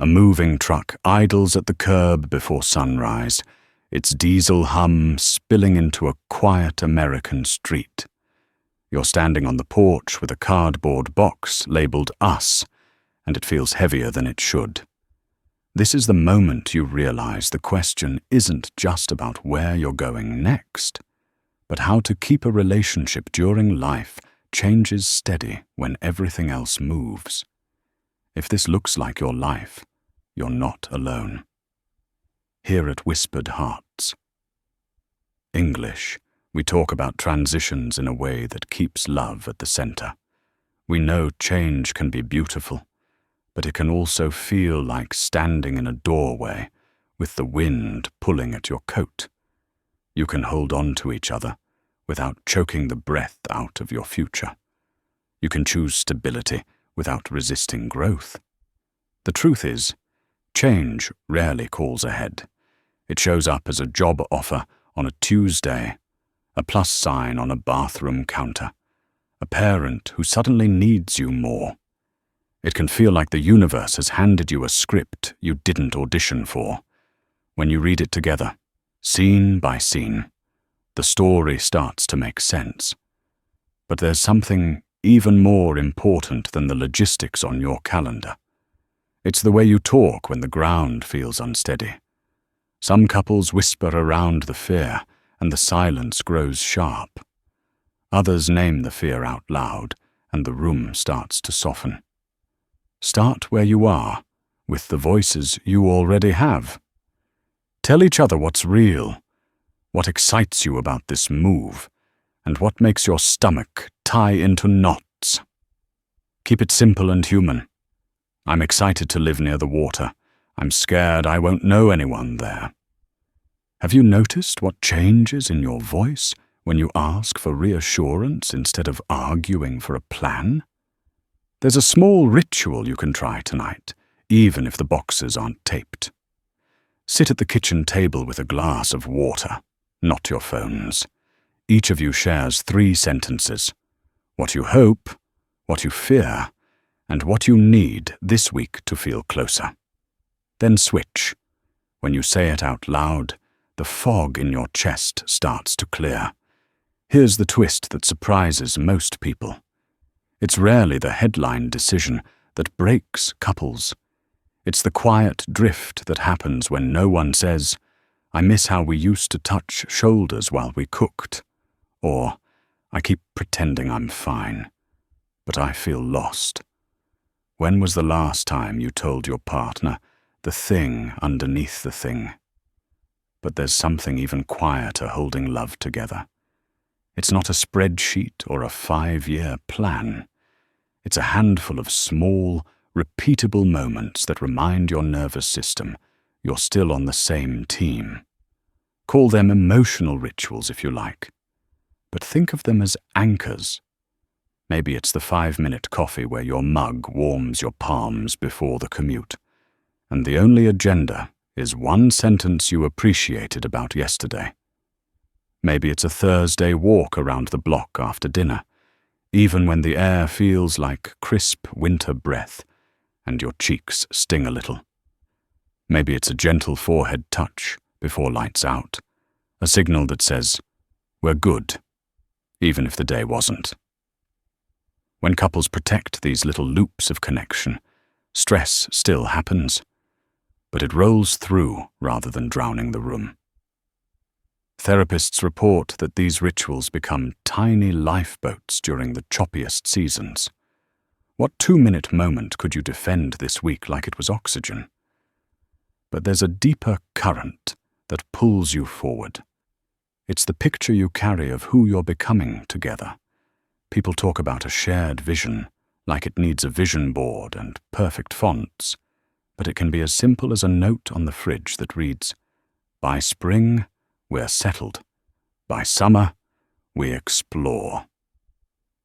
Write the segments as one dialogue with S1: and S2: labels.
S1: A moving truck idles at the curb before sunrise, its diesel hum spilling into a quiet American street. You're standing on the porch with a cardboard box labeled Us, and it feels heavier than it should. This is the moment you realize the question isn't just about where you're going next, but how to keep a relationship during life changes steady when everything else moves. If this looks like your life, you're not alone. Here at Whispered Hearts. English, we talk about transitions in a way that keeps love at the center. We know change can be beautiful, but it can also feel like standing in a doorway with the wind pulling at your coat. You can hold on to each other without choking the breath out of your future. You can choose stability without resisting growth. The truth is, change rarely calls ahead. It shows up as a job offer on a Tuesday, a plus sign on a bathroom counter, a parent who suddenly needs you more. It can feel like the universe has handed you a script you didn't audition for. When you read it together, scene by scene, the story starts to make sense. But there's something even more important than the logistics on your calendar. It's the way you talk when the ground feels unsteady. Some couples whisper around the fear, and the silence grows sharp. Others name the fear out loud, and the room starts to soften. Start where you are, with the voices you already have. Tell each other what's real, what excites you about this move, and what makes your stomach tie into knots. Keep it simple and human. I'm excited to live near the water. I'm scared I won't know anyone there. Have you noticed what changes in your voice when you ask for reassurance instead of arguing for a plan? There's a small ritual you can try tonight, even if the boxes aren't taped. Sit at the kitchen table with a glass of water, not your phones. Each of you shares 3 sentences: what you hope, what you fear, and what you need this week to feel closer. Then switch. When you say it out loud, the fog in your chest starts to clear. Here's the twist that surprises most people. It's rarely the headline decision that breaks couples. It's the quiet drift that happens when no one says, "I miss how we used to touch shoulders while we cooked," or "I keep pretending I'm fine, but I feel lost." When was the last time you told your partner the thing underneath the thing? But there's something even quieter holding love together. It's not a spreadsheet or a 5-year plan. It's a handful of small, repeatable moments that remind your nervous system you're still on the same team. Call them emotional rituals if you like, but think of them as anchors. Maybe it's the 5-minute coffee where your mug warms your palms before the commute, and the only agenda is one sentence you appreciated about yesterday. Maybe it's a Thursday walk around the block after dinner, even when the air feels like crisp winter breath and your cheeks sting a little. Maybe it's a gentle forehead touch before lights out, a signal that says, "We're good," even if the day wasn't. When couples protect these little loops of connection, stress still happens, but it rolls through rather than drowning the room. Therapists report that these rituals become tiny lifeboats during the choppiest seasons. What 2-minute moment could you defend this week like it was oxygen? But there's a deeper current that pulls you forward. It's the picture you carry of who you're becoming together. People talk about a shared vision, like it needs a vision board and perfect fonts, but it can be as simple as a note on the fridge that reads, "By spring, we're settled. By summer, we explore."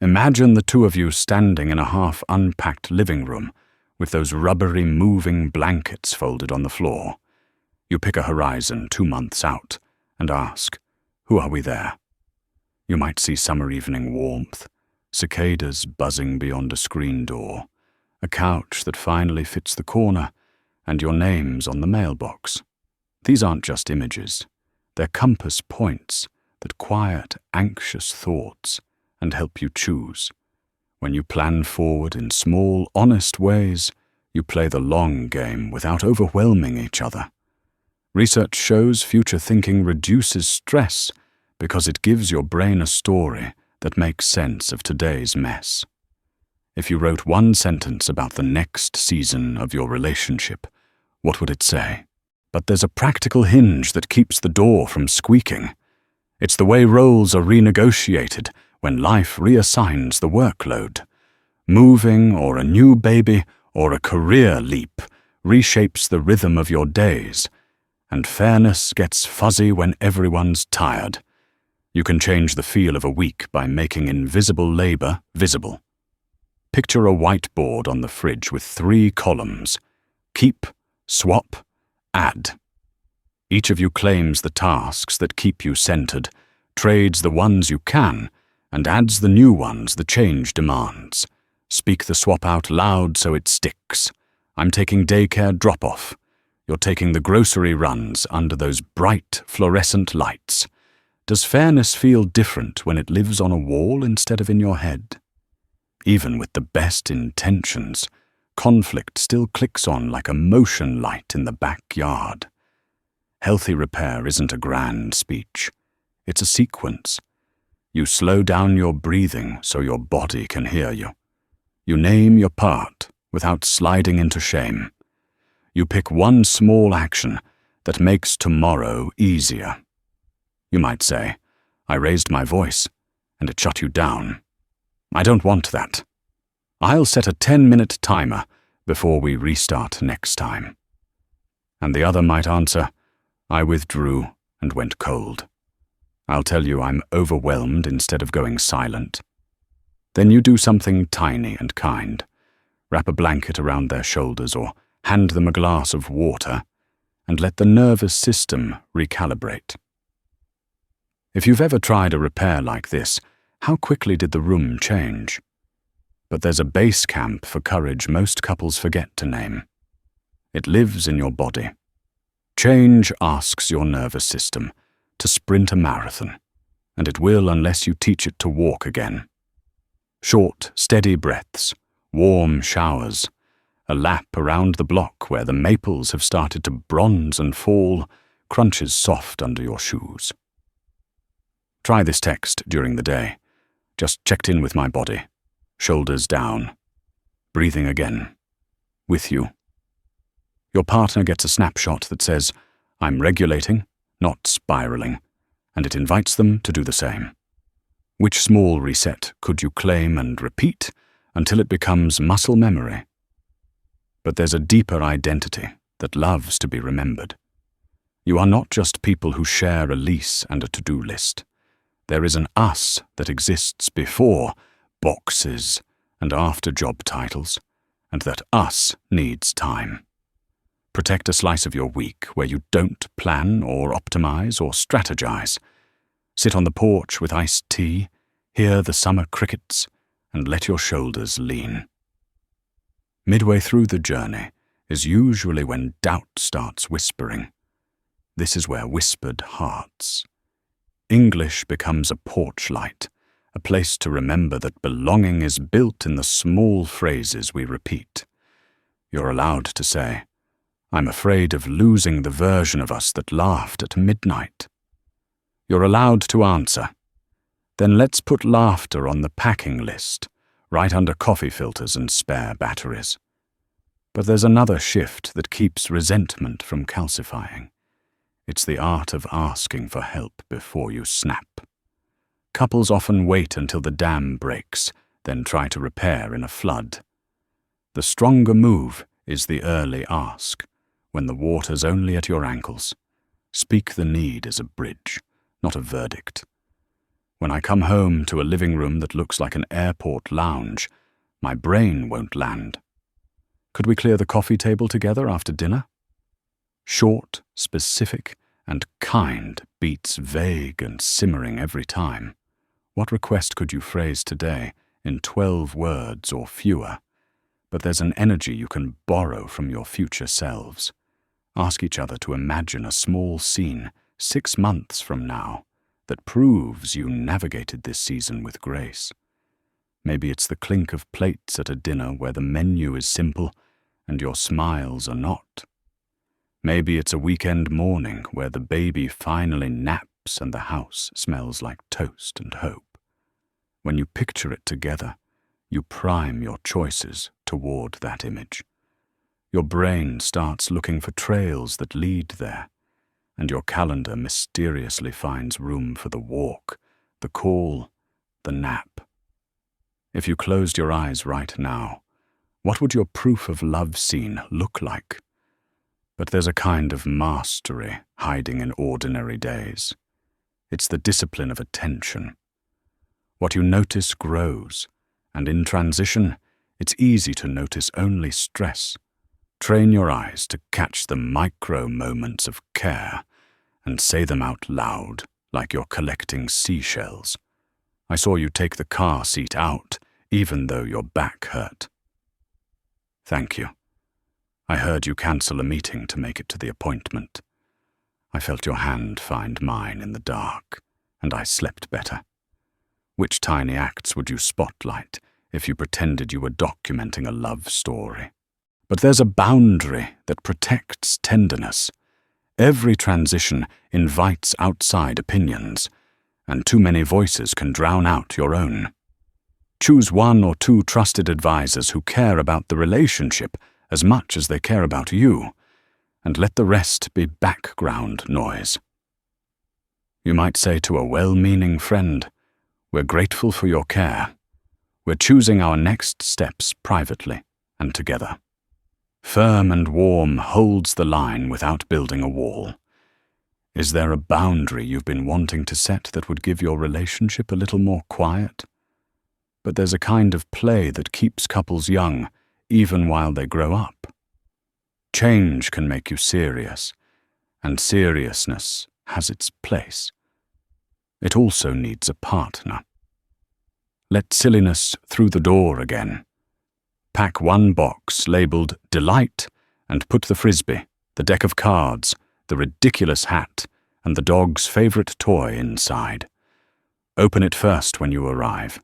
S1: Imagine the 2 of you standing in a half-unpacked living room with those rubbery moving blankets folded on the floor. You pick a horizon 2 months out and ask, "Who are we there?" You might see summer evening warmth, cicadas buzzing beyond a screen door, a couch that finally fits the corner, and your name's on the mailbox. These aren't just images. They're compass points that quiet anxious thoughts and help you choose. When you plan forward in small, honest ways, you play the long game without overwhelming each other. Research shows future thinking reduces stress because it gives your brain a story that makes sense of today's mess. If you wrote one sentence about the next season of your relationship, what would it say? But there's a practical hinge that keeps the door from squeaking. It's the way roles are renegotiated when life reassigns the workload. Moving or a new baby or a career leap reshapes the rhythm of your days, and fairness gets fuzzy when everyone's tired. You can change the feel of a week by making invisible labor visible. Picture a whiteboard on the fridge with 3 columns: keep, swap, add. Each of you claims the tasks that keep you centered, trades the ones you can, and adds the new ones the change demands. Speak the swap out loud so it sticks. I'm taking daycare drop-off. You're taking the grocery runs under those bright fluorescent lights. Does fairness feel different when it lives on a wall instead of in your head? Even with the best intentions, conflict still clicks on like a motion light in the backyard. Healthy repair isn't a grand speech. It's a sequence. You slow down your breathing so your body can hear you. You name your part without sliding into shame. You pick one small action that makes tomorrow easier. You might say, I raised my voice, and it shut you down. I don't want that. I'll set a 10-minute timer before we restart next time. And the other might answer, I withdrew and went cold. I'll tell you I'm overwhelmed instead of going silent. Then you do something tiny and kind. Wrap a blanket around their shoulders or hand them a glass of water, and let the nervous system recalibrate. If you've ever tried a repair like this, how quickly did the room change? But there's a base camp for courage most couples forget to name. It lives in your body. Change asks your nervous system to sprint a marathon, and it will unless you teach it to walk again. Short, steady breaths, warm showers, a lap around the block where the maples have started to bronze and fall, crunches soft under your shoes. Try this text during the day. Just checked in with my body. Shoulders down. Breathing again. With you. Your partner gets a snapshot that says, I'm regulating, not spiraling, and it invites them to do the same. Which small reset could you claim and repeat until it becomes muscle memory? But there's a deeper identity that loves to be remembered. You are not just people who share a lease and a to-do list. There is an us that exists before boxes and after job titles, and that us needs time. Protect a slice of your week where you don't plan or optimize or strategize. Sit on the porch with iced tea, hear the summer crickets, and let your shoulders lean. Midway through the journey is usually when doubt starts whispering. This is where whispered hearts. English becomes a porch light, a place to remember that belonging is built in the small phrases we repeat. You're allowed to say, I'm afraid of losing the version of us that laughed at midnight. You're allowed to answer, then let's put laughter on the packing list, right under coffee filters and spare batteries. But there's another shift that keeps resentment from calcifying. It's the art of asking for help before you snap. Couples often wait until the dam breaks, then try to repair in a flood. The stronger move is the early ask, when the water's only at your ankles. Speak the need as a bridge, not a verdict. When I come home to a living room that looks like an airport lounge, my brain won't land. Could we clear the coffee table together after dinner? Short, specific, and kind beats vague and simmering every time. What request could you phrase today in 12 words or fewer? But there's an energy you can borrow from your future selves. Ask each other to imagine a small scene 6 months from now that proves you navigated this season with grace. Maybe it's the clink of plates at a dinner where the menu is simple and your smiles are not. Maybe it's a weekend morning where the baby finally naps and the house smells like toast and hope. When you picture it together, you prime your choices toward that image. Your brain starts looking for trails that lead there, and your calendar mysteriously finds room for the walk, the call, the nap. If you closed your eyes right now, what would your proof of love scene look like? But there's a kind of mastery hiding in ordinary days. It's the discipline of attention. What you notice grows, and in transition, it's easy to notice only stress. Train your eyes to catch the micro moments of care and say them out loud like you're collecting seashells. I saw you take the car seat out even though your back hurt. Thank you. I heard you cancel a meeting to make it to the appointment. I felt your hand find mine in the dark, and I slept better. Which tiny acts would you spotlight if you pretended you were documenting a love story? But there's a boundary that protects tenderness. Every transition invites outside opinions, and too many voices can drown out your own. Choose 1 or 2 trusted advisors who care about the relationship as much as they care about you, and let the rest be background noise. You might say to a well-meaning friend, "We're grateful for your care. We're choosing our next steps privately and together." Firm and warm holds the line without building a wall. Is there a boundary you've been wanting to set that would give your relationship a little more quiet? But there's a kind of play that keeps couples young, even while they grow up. Change can make you serious, and seriousness has its place. It also needs a partner. Let silliness through the door again. Pack 1 box labeled Delight and put the frisbee, the deck of cards, the ridiculous hat, and the dog's favorite toy inside. Open it first when you arrive.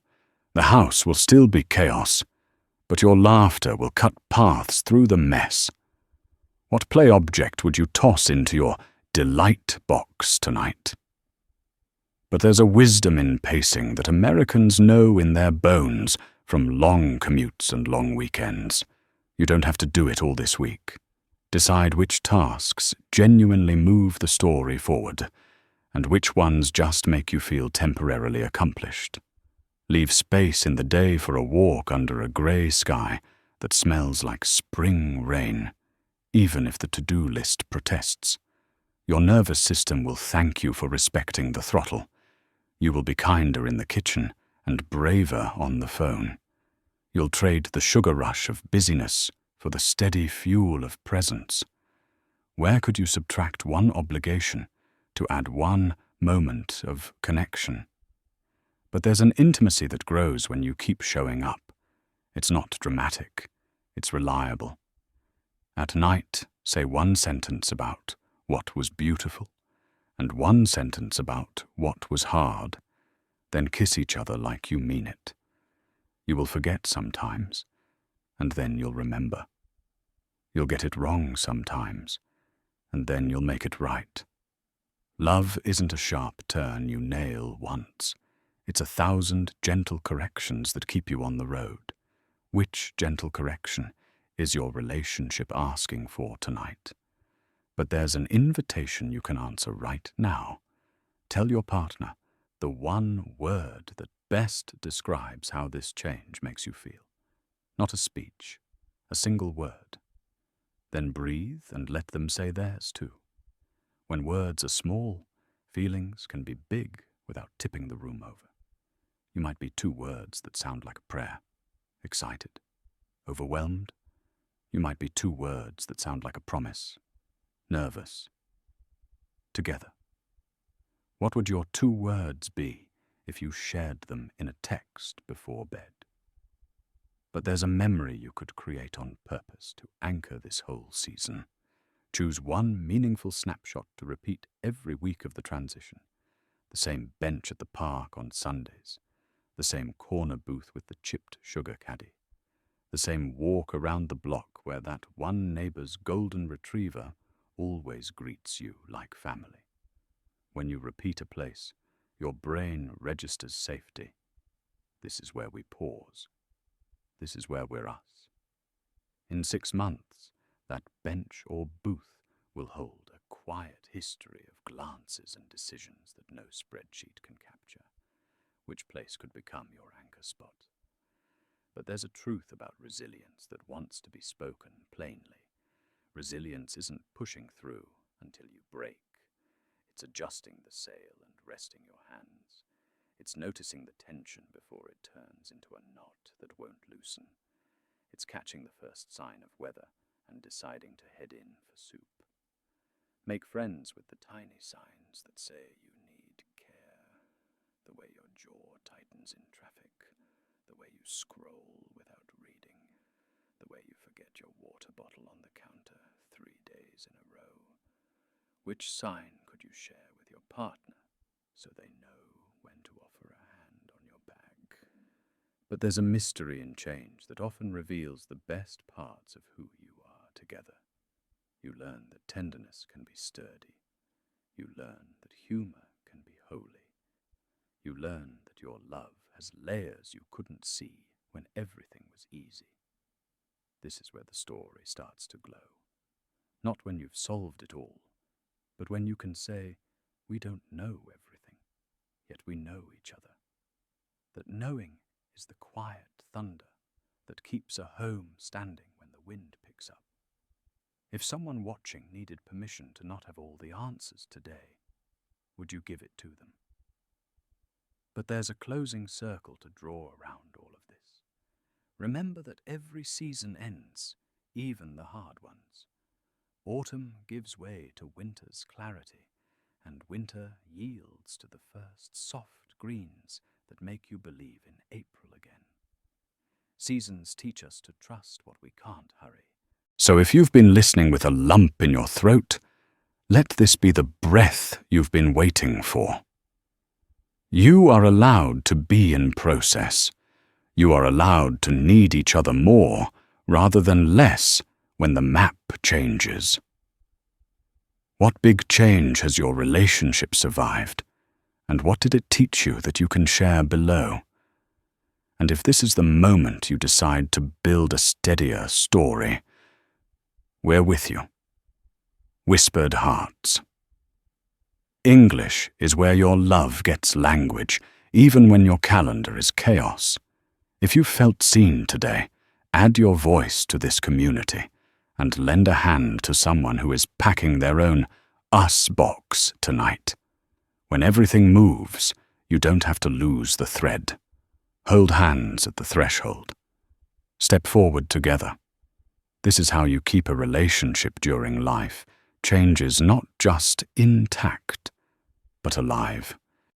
S1: The house will still be chaos, but your laughter will cut paths through the mess. What play object would you toss into your delight box tonight? But there's a wisdom in pacing that Americans know in their bones from long commutes and long weekends. You don't have to do it all this week. Decide which tasks genuinely move the story forward, and which ones just make you feel temporarily accomplished. Leave space in the day for a walk under a grey sky that smells like spring rain, even if the to-do list protests. Your nervous system will thank you for respecting the throttle. You will be kinder in the kitchen and braver on the phone. You'll trade the sugar rush of busyness for the steady fuel of presence. Where could you subtract 1 obligation to add 1 moment of connection? But there's an intimacy that grows when you keep showing up. It's not dramatic, it's reliable. At night, say 1 sentence about what was beautiful, and 1 sentence about what was hard. Then kiss each other like you mean it. You will forget sometimes, and then you'll remember. You'll get it wrong sometimes, and then you'll make it right. Love isn't a sharp turn you nail once. It's 1,000 gentle corrections that keep you on the road. Which gentle correction is your relationship asking for tonight? But there's an invitation you can answer right now. Tell your partner the 1 word that best describes how this change makes you feel. Not a speech, a single word. Then breathe and let them say theirs too. When words are small, feelings can be big without tipping the room over. You might be 2 words that sound like a prayer. Excited, overwhelmed. You might be 2 words that sound like a promise. Nervous. Together. What would your 2 words be if you shared them in a text before bed? But there's a memory you could create on purpose to anchor this whole season. Choose one meaningful snapshot to repeat every week of the transition. The same bench at the park on Sundays. The same corner booth with the chipped sugar caddy. The same walk around the block where that one neighbor's golden retriever always greets you like family. When you repeat a place, your brain registers safety. This is where we pause. This is where we're us. In 6 months, that bench or booth will hold a quiet history of glances and decisions that no spreadsheet can capture. Which place could become your anchor spot? But there's a truth about resilience that wants to be spoken plainly. Resilience isn't pushing through until you break. It's adjusting the sail and resting your hands. It's noticing the tension before it turns into a knot that won't loosen. It's catching the first sign of weather and deciding to head in for soup. Make friends with the tiny signs that say you need care. The way your jaw tightens in traffic. The way you scroll without reading. The way you forget your water bottle on the counter 3 days in a row. Which sign could you share with your partner so they know when to offer a hand on your bag? But there's a mystery in change that often reveals the best parts of who you are together. You learn that tenderness can be sturdy. You learn that humor can be holy. You learn that your love has layers you couldn't see when everything was easy. This is where the story starts to glow. Not when you've solved it all, but when you can say, we don't know everything, yet we know each other. That knowing is the quiet thunder that keeps a home standing when the wind picks up. If someone watching needed permission to not have all the answers today, would you give it to them? But there's a closing circle to draw around all of this. Remember that every season ends, even the hard ones. Autumn gives way to winter's clarity, and winter yields to the first soft greens that make you believe in April again. Seasons teach us to trust what we can't hurry. So if you've been listening with a lump in your throat, let this be the breath you've been waiting for. You are allowed to be in process. You are allowed to need each other more rather than less when the map changes. What big change has your relationship survived? And what did it teach you that you can share below? And if this is the moment you decide to build a steadier story, we're with you. Whispered Hearts. English is where your love gets language, even when your calendar is chaos. If you felt seen today, add your voice to this community and lend a hand to someone who is packing their own us box tonight. When everything moves, you don't have to lose the thread. Hold hands at the threshold. Step forward together. This is how you keep a relationship during life. Changes not just intact, but alive.